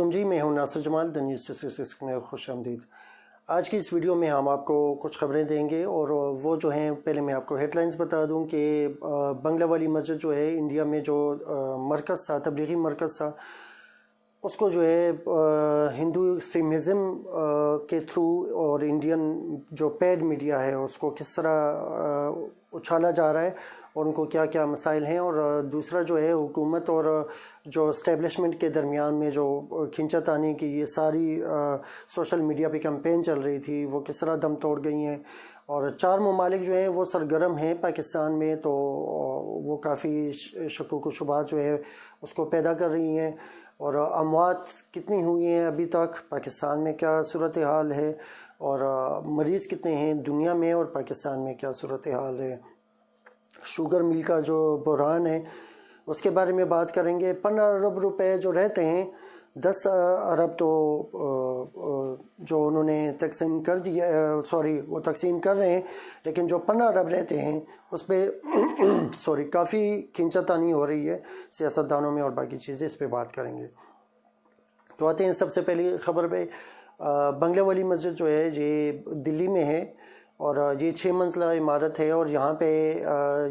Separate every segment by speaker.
Speaker 1: جی میں ہوں ناصر جمال د نیوز 360 میں خوش آمدید۔ آج کی اس ویڈیو میں ہم آپ کو کچھ خبریں دیں گے اور وہ جو ہیں پہلے میں آپ کو ہیڈ لائنز بتا دوں کہ بنگلہ والی مسجد جو ہے انڈیا میں جو مرکز تھا، تبلیغی مرکز تھا، اس کو جو ہے ہندو ایکسٹریمزم کے تھرو اور انڈین جو پیڈ میڈیا ہے اس کو کس طرح اچھالا جا رہا ہے اور ان کو کیا کیا مسائل ہیں، اور دوسرا جو ہے حکومت اور جو اسٹیبلشمنٹ کے درمیان میں جو کھینچا تانی کی یہ ساری سوشل میڈیا پہ کمپین چل رہی تھی وہ کس طرح دم توڑ گئی ہیں، اور 4 ممالک جو ہیں وہ سرگرم ہیں پاکستان میں، تو وہ کافی شکوک و شبہات جو ہے اس کو پیدا کر رہی ہیں، اور اموات کتنی ہوئی ہیں ابھی تک، پاکستان میں کیا صورتحال ہے، اور مریض کتنے ہیں دنیا میں اور پاکستان میں کیا صورتحال ہے، شوگر مل کا جو بحران ہے اس کے بارے میں بات کریں گے۔ 15 ارب روپے جو رہتے ہیں، 10 ارب تو جو انہوں نے تقسیم کر دیا، وہ تقسیم کر رہے ہیں، لیکن جو 15 ارب رہتے ہیں اس پہ کافی کھینچا تانی ہو رہی ہے سیاستدانوں میں، اور باقی چیزیں اس پہ بات کریں گے۔ تو آتے ہیں سب سے پہلی خبر پہ۔ بنگلہ والی مسجد جو ہے یہ دلی میں ہے اور یہ 6 منزلہ عمارت ہے، اور یہاں پہ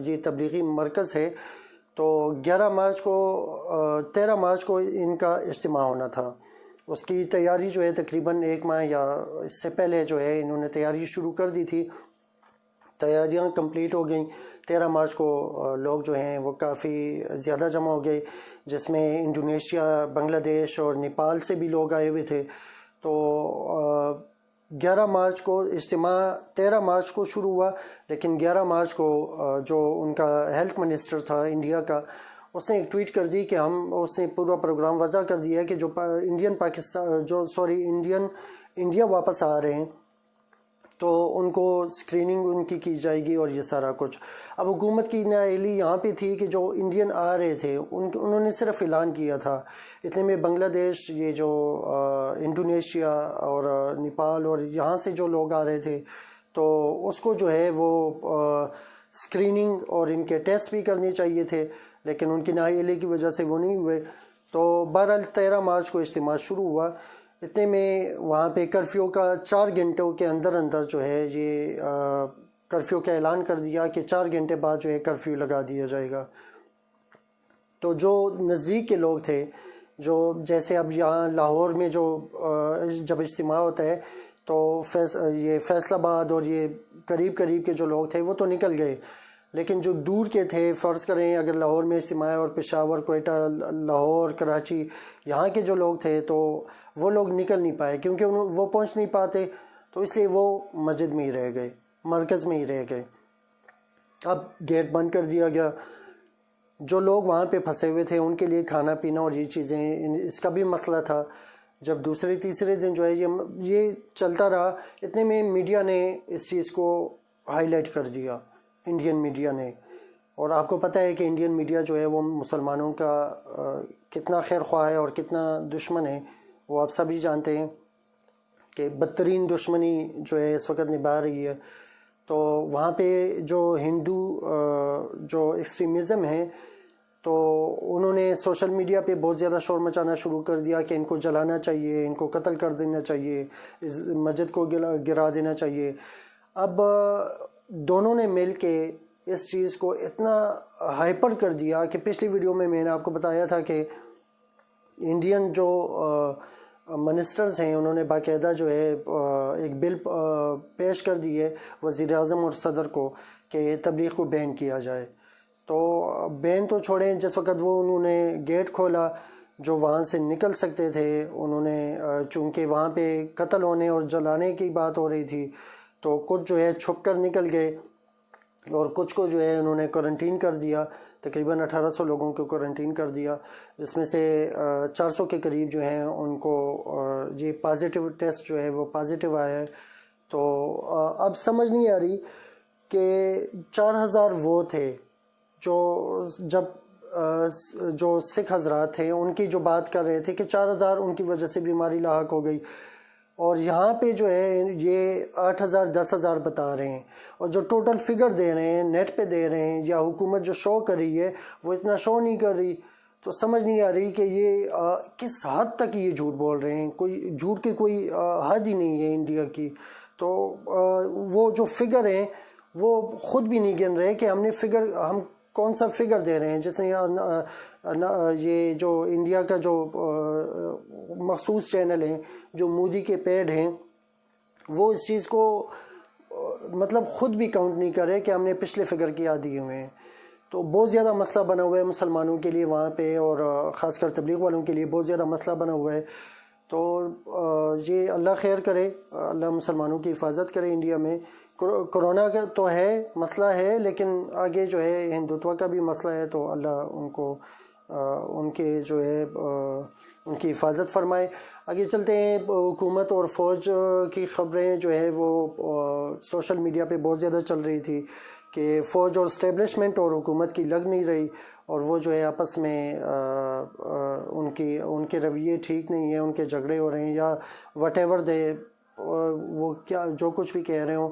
Speaker 1: یہ تبلیغی مرکز ہے۔ تو 13 مارچ کو ان کا اجتماع ہونا تھا، اس کی تیاری جو ہے تقریباً 1 ماہ یا اس سے پہلے جو ہے انہوں نے تیاری شروع کر دی تھی، تیاریاں کمپلیٹ ہو گئیں۔ 13 مارچ کو لوگ جو ہیں وہ کافی زیادہ جمع ہو گئے، جس میں انڈونیشیا، بنگلہ دیش اور نیپال سے بھی لوگ آئے ہوئے تھے۔ تو 11 مارچ کو اجتماع 13 مارچ کو شروع ہوا، لیکن 11 مارچ کو جو ان کا ہیلتھ منسٹر تھا انڈیا کا، اس نے ایک ٹویٹ کر دی کہ اس نے پورا پروگرام وضع کر دیا ہے کہ جو انڈیا واپس آ رہے ہیں تو ان کو اسکریننگ ان کی جائے گی اور یہ سارا کچھ۔ اب حکومت کی نااہلی یہاں پہ تھی کہ جو انڈین آ رہے تھے انہوں نے صرف اعلان کیا تھا، اتنے میں بنگلہ دیش، یہ جو انڈونیشیا اور نیپال اور یہاں سے جو لوگ آ رہے تھے تو اس کو جو ہے وہ اسکریننگ اور ان کے ٹیسٹ بھی کرنے چاہیے تھے، لیکن ان کی نااہلی کی وجہ سے وہ نہیں ہوئے۔ تو بہرحال 13 مارچ کو اجتماع شروع ہوا، اتنے میں وہاں پہ کرفیو کا 4 گھنٹوں کے اندر جو ہے یہ کرفیو کا اعلان کر دیا کہ 4 گھنٹے بعد جو ہے کرفیو لگا دیا جائے گا۔ تو جو نزدیک کے لوگ تھے، جو جیسے اب یہاں لاہور میں جب اجتماع ہوتا ہے تو یہ فیصل آباد اور یہ قریب کے جو لوگ تھے وہ تو نکل گئے، لیکن جو دور کے تھے، فرض کریں اگر لاہور میں اجتماع اور پشاور، کوئٹہ، لاہور، کراچی، یہاں کے جو لوگ تھے تو وہ لوگ نکل نہیں پائے کیونکہ وہ پہنچ نہیں پاتے، تو اس لیے وہ مسجد میں ہی رہ گئے، مرکز میں ہی رہ گئے۔ اب گیٹ بند کر دیا گیا، جو لوگ وہاں پہ پھنسے ہوئے تھے ان کے لیے کھانا پینا اور یہ چیزیں، اس کا بھی مسئلہ تھا۔ جب دوسرے تیسرے دن جو ہے یہ چلتا رہا، اتنے میں میڈیا نے اس چیز کو ہائی لائٹ کر دیا، انڈین میڈیا نے، اور آپ کو پتہ ہے کہ انڈین میڈیا جو ہے وہ مسلمانوں کا کتنا خیر خواہ ہے اور کتنا دشمن ہے، وہ آپ سبھی جانتے ہیں کہ بدترین دشمنی جو ہے اس وقت نبھا رہی ہے۔ تو وہاں پہ جو ہندو جو ایکسٹریمزم ہے تو انہوں نے سوشل میڈیا پہ بہت زیادہ شور مچانا شروع کر دیا کہ ان کو جلانا چاہیے، ان کو قتل کر دینا چاہیے، اس مسجد کو گرا دینا چاہیے۔ اب دونوں نے مل کے اس چیز کو اتنا ہائپر کر دیا کہ پچھلی ویڈیو میں نے آپ کو بتایا تھا کہ انڈین جو منسٹرز ہیں انہوں نے باقاعدہ جو ہے ایک بل پیش کر دی ہے وزیر اعظم اور صدر کو کہ تبلیغ کو بین کیا جائے۔ تو بین تو چھوڑیں، جس وقت انہوں نے گیٹ کھولا جو وہاں سے نکل سکتے تھے، انہوں نے چونکہ وہاں پہ قتل ہونے اور جلانے کی بات ہو رہی تھی تو کچھ جو ہے چھپ کر نکل گئے اور کچھ کو جو ہے انہوں نے کوارنٹین کر دیا، تقریباً 1800 لوگوں کو کوارنٹین کر دیا، جس میں سے 400 کے قریب جو ہیں ان کو یہ پازیٹیو ٹیسٹ جو ہے وہ پازیٹیو آیا ہے۔ تو اب سمجھ نہیں آ رہی کہ 4000 وہ تھے جو سکھ حضرات تھے ان کی جو بات کر رہے تھے کہ 4000 ان کی وجہ سے بیماری لاحق ہو گئی، اور یہاں پہ جو ہے یہ 8000 10,000 بتا رہے ہیں، اور جو ٹوٹل فگر دے رہے ہیں نیٹ پہ دے رہے ہیں یا حکومت جو شو کر رہی ہے وہ اتنا شو نہیں کر رہی۔ تو سمجھ نہیں آ رہی کہ یہ کس حد تک یہ جھوٹ بول رہے ہیں. کوئی جھوٹ کی کوئی حد ہی نہیں ہے انڈیا کی. تو وہ جو فگر ہیں وہ خود بھی نہیں گن رہے کہ ہم کون سا فگر دے رہے ہیں. جس نے یہ جو انڈیا کا جو مخصوص چینل ہیں جو مودی کے پیڈ ہیں وہ اس چیز کو مطلب خود بھی کاؤنٹ نہیں کر رہے کہ ہم نے پچھلے فگر کیا دیے ہوئے ہیں. تو بہت زیادہ مسئلہ بنا ہوا ہے مسلمانوں کے لیے وہاں پہ، اور خاص کر تبلیغ والوں کے لیے بہت زیادہ مسئلہ بنا ہوا ہے. تو یہ اللہ خیر کرے، اللہ مسلمانوں کی حفاظت کرے. انڈیا میں کرونا کا تو ہے مسئلہ ہے، لیکن آگے جو ہے ہندوتوا کا بھی مسئلہ ہے. تو اللہ ان کو ان کے جو ہے ان کی حفاظت فرمائے. آگے چلتے ہیں. حکومت اور فوج کی خبریں جو ہے وہ سوشل میڈیا پہ بہت زیادہ چل رہی تھی کہ فوج اور اسٹیبلشمنٹ اور حکومت کی لگ نہیں رہی، اور وہ جو ہے آپس میں ان کے رویے ٹھیک نہیں ہیں، ان کے جھگڑے ہو رہے ہیں یا وٹ ایور دے، وہ کیا جو کچھ بھی کہہ رہے ہوں.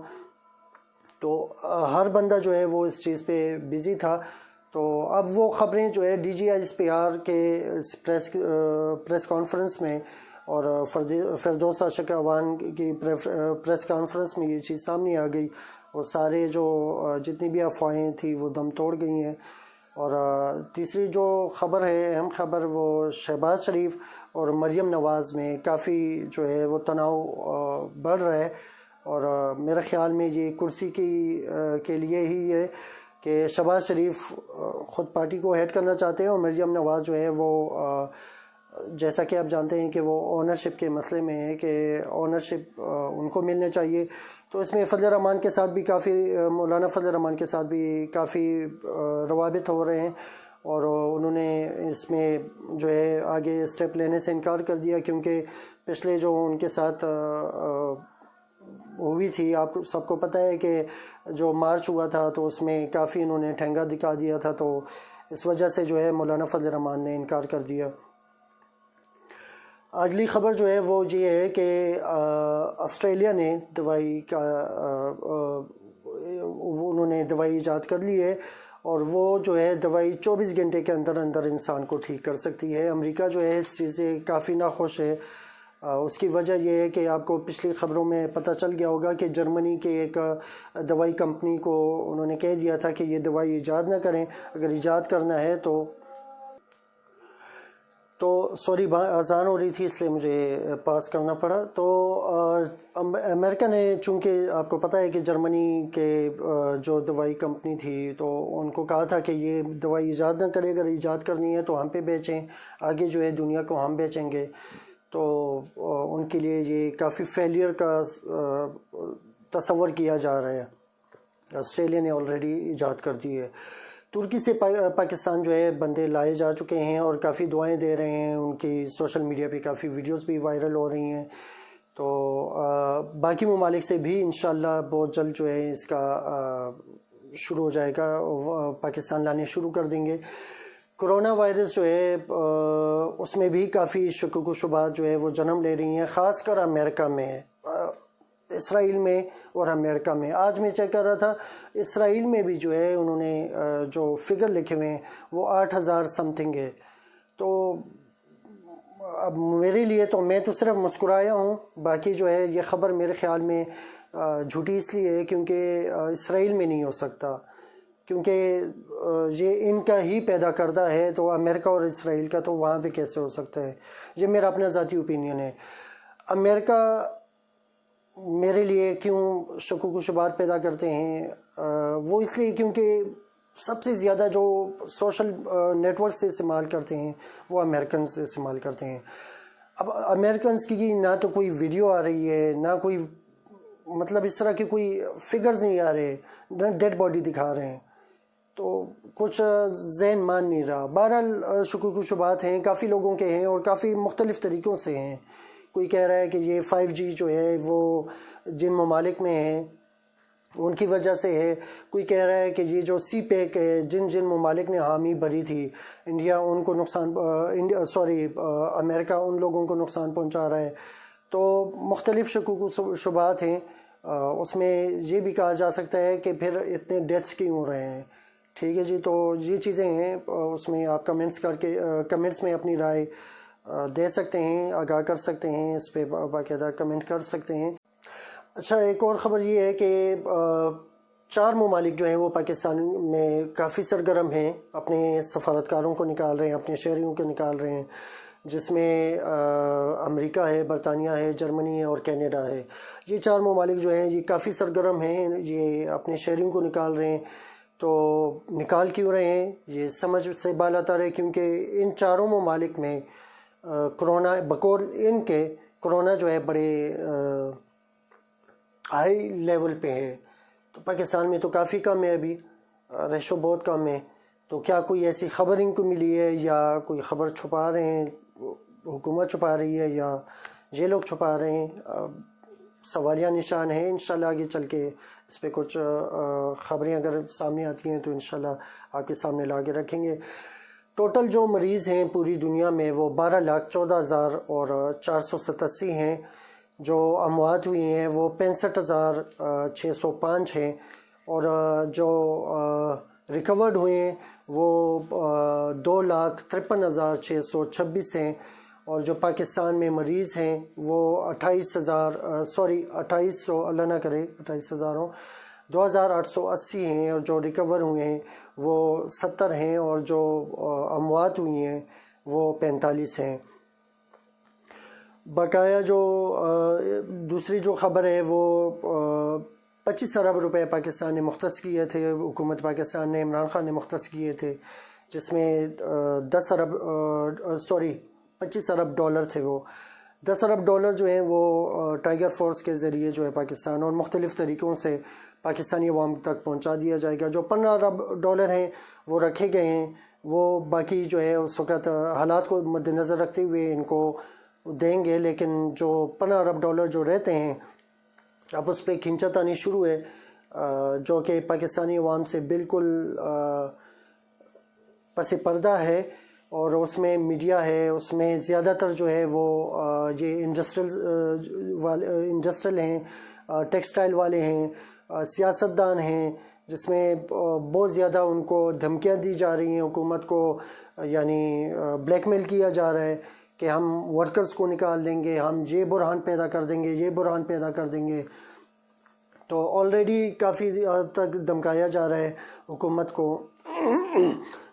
Speaker 1: تو ہر بندہ جو ہے وہ اس چیز پہ بزی تھا. تو اب وہ خبریں جو ہے DGISPR کے پریس کانفرنس میں اور فردوس عاشق اعوان کی پریس کانفرنس میں یہ چیز سامنے آ گئی. وہ سارے جو جتنی بھی افواہیں تھیں وہ دم توڑ گئی ہیں. اور تیسری جو خبر ہے اہم خبر وہ شہباز شریف اور مریم نواز میں کافی جو ہے وہ تناؤ بڑھ رہا ہے. اور میرے خیال میں یہ کرسی کے لیے ہی ہے کہ شہباز شریف خود پارٹی کو ہیڈ کرنا چاہتے ہیں، اور مریم نواز جو ہے وہ جیسا کہ آپ جانتے ہیں کہ وہ اونرشپ کے مسئلے میں ہے کہ اونرشپ ان کو ملنے چاہیے. تو اس میں فضل الرحمان کے ساتھ بھی کافی مولانا فضل الرحمان کے ساتھ بھی کافی روابط ہو رہے ہیں، اور انہوں نے اس میں جو ہے آگے اسٹیپ لینے سے انکار کر دیا، کیونکہ پچھلے جو ان کے ساتھ ہوئی تھی، آپ سب کو پتہ ہے کہ جو مارچ ہوا تھا تو اس میں کافی انہوں نے ٹھنگا دکھا دیا تھا. تو اس وجہ سے جو ہے مولانا فضل الرحمان نے انکار کر دیا. اگلی خبر جو ہے وہ یہ ہے کہ آسٹریلیا نے دوائی کا انہوں نے دوائی ایجاد کر لی ہے، اور وہ جو ہے دوائی 24 گھنٹے کے اندر اندر انسان کو ٹھیک کر سکتی ہے. امریکہ جو ہے اس چیز سے کافی ناخوش ہے. اس کی وجہ یہ ہے کہ آپ کو پچھلی خبروں میں پتہ چل گیا ہوگا کہ جرمنی کے ایک دوائی کمپنی کو انہوں نے کہہ دیا تھا کہ یہ دوائی ایجاد نہ کریں، اگر ایجاد کرنا ہے تو سوری اذان ہو رہی تھی اس لیے مجھے پاس کرنا پڑا. تو امریکہ نے، چونکہ آپ کو پتہ ہے کہ جرمنی کے جو دوائی کمپنی تھی تو ان کو کہا تھا کہ یہ دوائی ایجاد نہ کرے، اگر ایجاد کرنی ہے تو ہم پہ بیچیں، آگے جو ہے دنیا کو ہم بیچیں گے. تو ان کے لیے یہ کافی فیلئر کا تصور کیا جا رہا ہے. آسٹریلیا نے آلریڈی ایجاد کر دی ہے. ترکی سے پاکستان جو ہے بندے لائے جا چکے ہیں اور کافی دعائیں دے رہے ہیں. ان کی سوشل میڈیا پہ کافی ویڈیوز بھی وائرل ہو رہی ہیں. تو باقی ممالک سے بھی انشاءاللہ بہت جلد جو ہے اس کا شروع ہو جائے گا، پاکستان لانے شروع کر دیں گے. کرونا وائرس جو ہے اس میں بھی کافی شکوک و شبہات جو ہے وہ جنم لے رہی ہیں، خاص کر امریکہ میں، اسرائیل میں اور امریکہ میں. آج میں چیک کر رہا تھا اسرائیل میں بھی جو ہے انہوں نے جو فگر لکھے ہوئے ہیں وہ 8,000 سم تھنگ ہے. تو اب میرے لیے تو میں تو صرف مسکرایا ہوں، باقی جو ہے یہ خبر میرے خیال میں جھوٹی اس لیے ہے کیونکہ اسرائیل میں نہیں ہو سکتا، کیونکہ یہ ان کا ہی پیدا کردہ ہے. تو امریکہ اور اسرائیل کا تو وہاں پہ کیسے ہو سکتا ہے؟ یہ میرا اپنا ذاتی اوپینین ہے. امریکہ میرے لیے کیوں شکوک و شبہات پیدا کرتے ہیں؟ وہ اس لیے کیونکہ سب سے زیادہ جو سوشل نیٹ ورک سے استعمال کرتے ہیں وہ امریکنز استعمال کرتے ہیں. اب امریکنز کی نہ تو کوئی ویڈیو آ رہی ہے، نہ کوئی مطلب اس طرح کے کوئی فگرز نہیں آ رہے، نہ ڈیڈ باڈی دکھا رہے ہیں. تو کچھ ذہن مان نہیں رہا. بہرحال شکوک و شبہات ہیں، کافی لوگوں کے ہیں اور کافی مختلف طریقوں سے ہیں. کوئی کہہ رہا ہے کہ یہ 5G جو ہے وہ جن ممالک میں ہے ان کی وجہ سے ہے. کوئی کہہ رہا ہے کہ یہ جو سی پیک ہے جن ممالک نے حامی بھری تھی، انڈیا ان کو امریکہ ان لوگوں کو نقصان پہنچا رہا ہے. تو مختلف شکوک و شبہات ہیں. اس میں یہ بھی کہا جا سکتا ہے کہ پھر اتنے ڈیتھس کیوں ہو رہے ہیں؟ ٹھیک ہے جی، تو یہ چیزیں ہیں، اس میں آپ کمنٹس میں اپنی رائے دے سکتے ہیں، آگاہ کر سکتے ہیں، اس پہ باقاعدہ کمنٹ کر سکتے ہیں۔ اچھا، ایک اور خبر یہ ہے کہ 4 ممالک جو ہیں وہ پاکستان میں کافی سرگرم ہیں، اپنے سفارتکاروں کو نکال رہے ہیں، اپنے شہریوں کو نکال رہے ہیں، جس میں امریکہ ہے، برطانیہ ہے، جرمنی ہے اور کینیڈا ہے۔ یہ 4 ممالک جو ہیں یہ کافی سرگرم ہیں، یہ اپنے شہریوں کو نکال رہے ہیں۔ تو نکال کیوں رہے ہیں یہ سمجھ سے بالاتر ہے، کیونکہ ان 4 ممالک میں کرونا بقول ان کے کرونا جو ہے بڑے ہائی لیول پہ ہے۔ تو پاکستان میں تو کافی کم ہے، ابھی ریشو بہت کم ہے۔ تو کیا کوئی ایسی خبر ان کو ملی ہے، یا کوئی خبر چھپا رہے ہیں، حکومت چھپا رہی ہے، یا یہ لوگ چھپا رہے ہیں؟ سوالیہ نشان ہے۔ انشاءاللہ آگے چل کے اس پہ کچھ خبریں اگر سامنے آتی ہیں تو انشاءاللہ آپ کے سامنے لا کے رکھیں گے۔ ٹوٹل جو مریض ہیں پوری دنیا میں وہ 12,14,487 ہیں۔ جو اموات ہوئی ہیں وہ 65,605 ہیں، اور جو ریکورڈ ہوئے ہیں وہ 2,53,626 ہیں، اور جو پاکستان میں مریض ہیں وہ 28,000 اللہ نہ کرے 28,000 ہوں، 2,880 ہیں، اور جو ریکور ہوئے ہیں وہ 70 ہیں، اور جو اموات ہوئی ہیں وہ 45 ہیں۔ بقایا جو دوسری جو خبر ہے وہ 25 ارب روپے پاکستان نے مختص کیے تھے، حکومت پاکستان نے، عمران خان نے مختص کیے تھے، جس میں 25 ارب ڈالر تھے۔ وہ 10 ارب ڈالر جو ہیں وہ ٹائیگر فورس کے ذریعے جو ہے پاکستان اور مختلف طریقوں سے پاکستانی عوام تک پہنچا دیا جائے گا۔ جو 15 ارب ڈالر ہیں وہ رکھے گئے ہیں، وہ باقی جو ہے اس وقت حالات کو مد نظر رکھتے ہوئے ان کو دیں گے، لیکن جو 15 ارب ڈالر جو رہتے ہیں اب اس پہ کھینچا تانی شروع ہے، جو کہ پاکستانی عوام سے بالکل پس پردہ ہے، اور اس میں میڈیا ہے، اس میں زیادہ تر جو ہے وہ یہ انڈسٹریل ہیں، ٹیکسٹائل والے ہیں، سیاستدان ہیں، جس میں بہت زیادہ ان کو دھمکیاں دی جا رہی ہیں، حکومت کو یعنی بلیک میل کیا جا رہا ہے کہ ہم ورکرز کو نکال دیں گے، ہم یہ بحران پیدا کر دیں گے، یہ بحران پیدا کر دیں گے۔ تو آلریڈی کافی حد تک دھمکایا جا رہا ہے حکومت کو،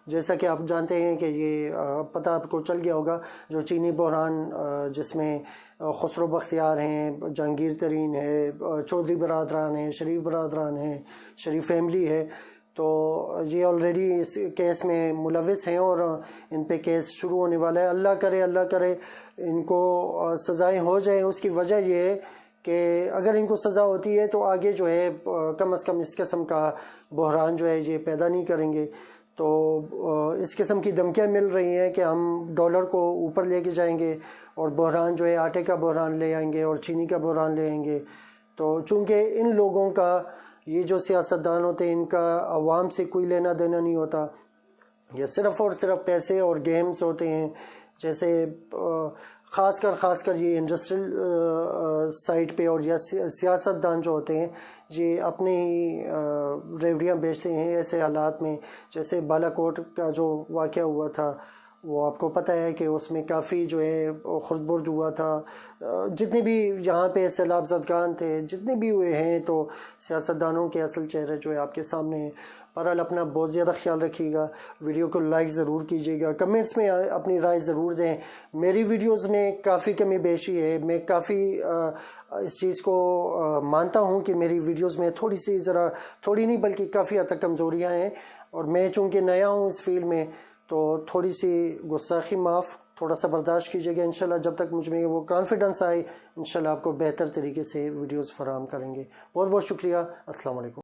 Speaker 1: جیسا کہ آپ جانتے ہیں کہ یہ پتہ آپ کو چل گیا ہوگا، جو چینی بحران جس میں خسرو بختیار ہیں، جہانگیر ترین ہے، چودھری برادران ہیں، شریف برادران ہیں، شریف فیملی ہے، تو یہ آلریڈی اس کیس میں ملوث ہیں، اور ان پہ کیس شروع ہونے والا ہے۔ اللہ کرے ان کو سزائیں ہو جائیں۔ اس کی وجہ یہ ہے کہ اگر ان کو سزا ہوتی ہے تو آگے جو ہے کم از کم اس قسم کا بحران جو ہے یہ پیدا نہیں کریں گے۔ تو اس قسم کی دھمکیاں مل رہی ہیں کہ ہم ڈالر کو اوپر لے کے جائیں گے، اور بحران جو ہے آٹے کا بحران لے آئیں گے اور چینی کا بحران لے آئیں گے۔ تو چونکہ ان لوگوں کا، یہ جو سیاستدان ہوتے ہیں، ان کا عوام سے کوئی لینا دینا نہیں ہوتا، یہ صرف اور صرف پیسے اور گیمز ہوتے ہیں۔ جیسے خاص کر یہ انڈسٹریل سائٹ پہ، اور یا سیاستدان جو ہوتے ہیں یہ اپنے ہی ریوڑیاں بیچتے ہیں ایسے حالات میں، جیسے بالا کوٹ کا جو واقعہ ہوا تھا، وہ آپ کو پتہ ہے کہ اس میں کافی جو ہے خرد برد ہوا تھا۔ جتنے بھی یہاں پہ سیلاب زدگان تھے، جتنے بھی ہوئے ہیں، تو سیاستدانوں کے اصل چہرے جو ہے آپ کے سامنے ہیں۔ بہرحال اپنا بہت زیادہ خیال رکھیے گا، ویڈیو کو لائک ضرور کیجیے گا، کمنٹس میں اپنی رائے ضرور دیں۔ میری ویڈیوز میں کافی کمی بیشی ہے، میں کافی اس چیز کو مانتا ہوں کہ میری ویڈیوز میں تھوڑی نہیں بلکہ کافی حد تک کمزوریاں ہیں، اور میں چونکہ نیا ہوں اس فیلڈ میں تو تھوڑی سی گستاخی معاف، تھوڑا سا برداشت کیجیے گا۔ انشاءاللہ جب تک مجھ میں وہ کانفیڈنس آئے انشاءاللہ آپ کو بہتر طریقے سے ویڈیوز فراہم کریں گے۔ بہت بہت شکریہ، السلام علیکم۔